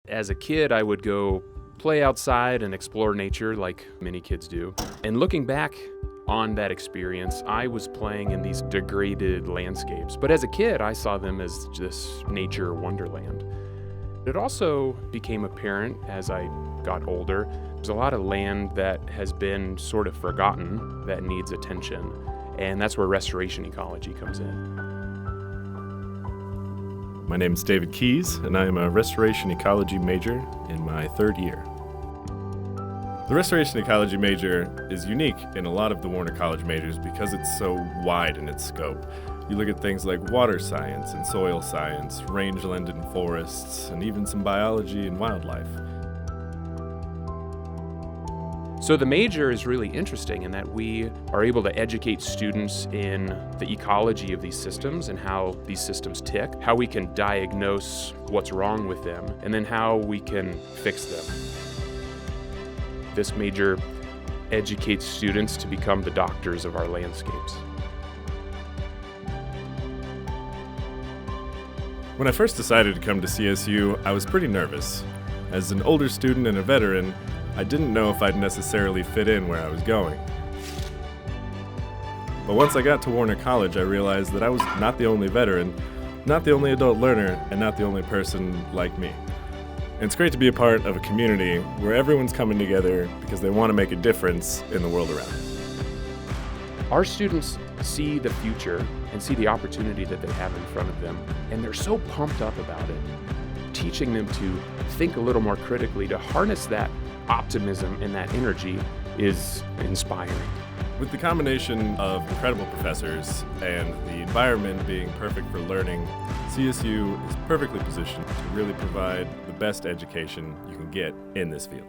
As a kid, I would go play outside and explore nature like many kids do. And looking back on that experience, I was playing in these degraded landscapes. But as a kid, I saw them as this nature wonderland. It also became apparent as I got older, there's a lot of land that has been sort of forgotten that needs attention. And that's where restoration ecology comes in. My name is David Keys, and I am a restoration ecology major in my third year. The restoration ecology major is unique in a lot of the Warner College majors because it's so wide in its scope. You look at things like water science and soil science, rangeland and forests, and even some biology and wildlife. So the major is really interesting in that we are able to educate students in the ecology of these systems and how these systems tick, how we can diagnose what's wrong with them, and then how we can fix them. This major educates students to become the doctors of our landscapes. When I first decided to come to CSU, I was pretty nervous. As an older student and a veteran, I didn't know if I'd necessarily fit in where I was going. But once I got to Warner College, I realized that I was not the only veteran, not the only adult learner, and not the only person like me. And it's great to be a part of a community where everyone's coming together because they want to make a difference in the world around them. Our students see the future and see the opportunity that they have in front of them, and they're so pumped up about it. Teaching them to think a little more critically, to harness that optimism and that energy is inspiring. With the combination of incredible professors and the environment being perfect for learning, CSU is perfectly positioned to really provide the best education you can get in this field.